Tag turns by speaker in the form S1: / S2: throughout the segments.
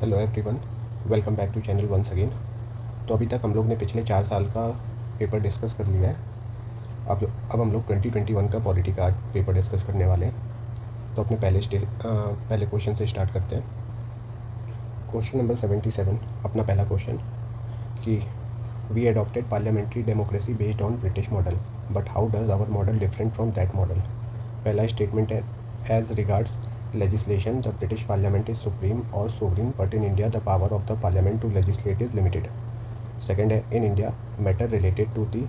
S1: Hello everyone, welcome back to channel once again. तो अभी तक हम लोग ने पिछले 4 साल का पेपर डिस्कस कर लिया है। अब हम लोग 2021 का पॉलिटी का आज पेपर डिस्कस करने वाले हैं। तो अपने पहले क्वेश्चन से स्टार्ट करते हैं। क्वेश्चन नंबर 77, अपना पहला क्वेश्चन कि we adopted parliamentary democracy based on British model, but how does our model different from that model. पहला स्टेटमेंट है, as regards legislation, the British Parliament is supreme or sovereign, but in India the power of the Parliament to legislate is limited. Second, in India, matter related to the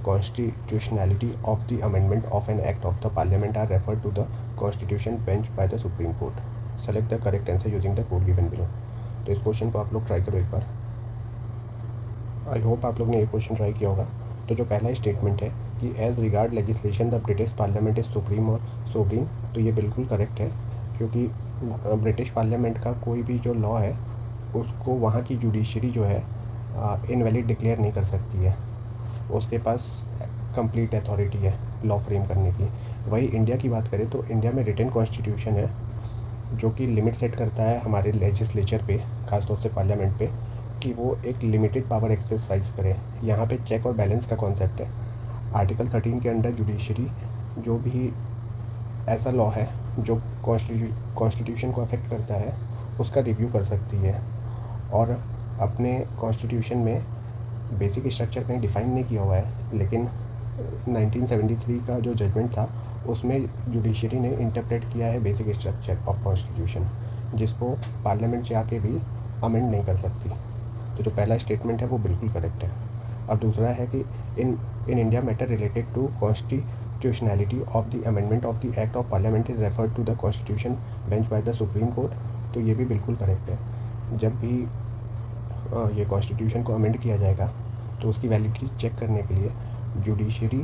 S1: constitutionality of the amendment of an act of the Parliament are referred to the Constitution bench by the Supreme Court. Select the correct answer using the code given below. तो इस question को आप लोग try करो एक बार। I hope आप लोग ने ये क्वेश्चन ट्राई किया होगा। तो जो पहला स्टेटमेंट है कि as regard legislation the British parliament is supreme और सोवरीन, तो ये बिल्कुल करेक्ट है, क्योंकि ब्रिटिश पार्लियामेंट का कोई भी जो लॉ है उसको वहाँ की जुडिशरी जो है इनवैलिड डिक्लेयर नहीं कर सकती है। उसके पास कंप्लीट अथॉरिटी है लॉ फ्रेम करने की। वही इंडिया की बात करें तो इंडिया में रिटन कॉन्स्टिट्यूशन है जो कि लिमिट सेट करता है हमारे लेजिस्लेचर पे, ख़ासतौर से पार्लियामेंट पे, कि वो एक लिमिटेड पावर एक्सरसाइज करे। यहाँ पे चेक और बैलेंस का कॉन्सेप्ट है। आर्टिकल 13 के अंडर जुडिशरी जो भी ऐसा लॉ है जो कॉन्स्टिट्यूशन को अफेक्ट करता है उसका रिव्यू कर सकती है। और अपने कॉन्स्टिट्यूशन में बेसिक स्ट्रक्चर कहीं डिफ़ाइन नहीं किया हुआ है, लेकिन 1973 का जो जजमेंट था उसमें जुडिशरी ने इंटरप्रेट किया है बेसिक स्ट्रक्चर ऑफ कॉन्स्टिट्यूशन, जिसको पार्लियामेंट जाके भी अमेंड नहीं कर सकती। तो जो पहला स्टेटमेंट है वो बिल्कुल करेक्ट है। अब दूसरा है कि in India matter related to constitutionality of the amendment of the act of parliament is referred to the constitution bench by the Supreme Court, तो ये भी बिल्कुल करेक्ट है। जब भी ये कॉन्स्टिट्यूशन को अमेंड किया जाएगा तो उसकी वैलिडिटी चेक करने के लिए judiciary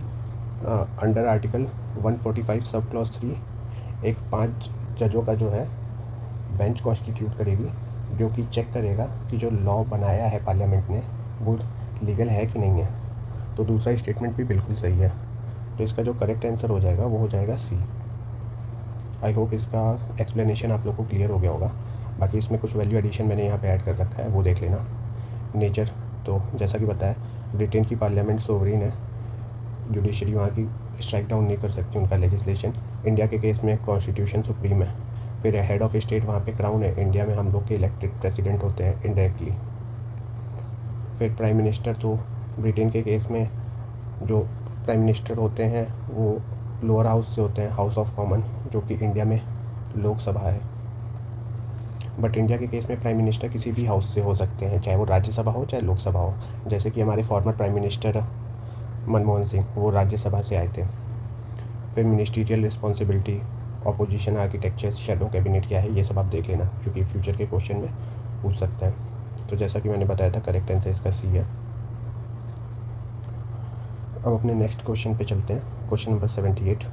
S1: under article 145 sub clause 3 एक 5 जजों का जो है बेंच कॉन्स्टिट्यूट करेगी, जो कि चेक करेगा कि जो लॉ बनाया है पार्लियामेंट ने वो लीगल है कि नहीं है। तो दूसरा स्टेटमेंट भी बिल्कुल सही है। तो इसका जो करेक्ट आंसर हो जाएगा वो हो जाएगा सी। आई होप इसका एक्सप्लेनेशन आप लोग को क्लियर हो गया होगा। बाकी इसमें कुछ वैल्यू एडिशन मैंने यहाँ पे ऐड कर रखा है, वो देख लेना। नेचर, तो जैसा कि बताया ब्रिटेन की पार्लियामेंट सोवरीन है, जुडिशरी वहाँ की स्ट्राइक डाउन नहीं कर सकती उनका लेजिस्लेशन। इंडिया के केस में कॉन्स्टिट्यूशन सुप्रीम है। फिर हेड ऑफ स्टेट वहाँ पे क्राउन है। इंडिया में हम लोग के इलेक्टेड प्रेसिडेंट होते हैं इनडायरेक्टली। फिर प्राइम मिनिस्टर, तो ब्रिटेन के केस में जो प्राइम मिनिस्टर होते हैं वो लोअर हाउस से होते हैं, हाउस ऑफ कॉमन, जो कि इंडिया में लोकसभा है। बट इंडिया के केस में प्राइम मिनिस्टर किसी भी हाउस से हो सकते हैं, चाहे वो राज्यसभा हो चाहे लोकसभा हो। जैसे कि हमारे former prime minister Manmohan Singh, वो राज्यसभा से आए थे। फिर ministerial responsibility, opposition, architecture, shadow cabinet क्या है, ये सब आप देख लेना, क्योंकि फ्यूचर के क्वेश्चन में पूछ सकता है। तो जैसा कि मैंने बताया था, करेक्ट आंसर इसका सी है। अब अपने नेक्स्ट क्वेश्चन पे चलते हैं। Question number 78,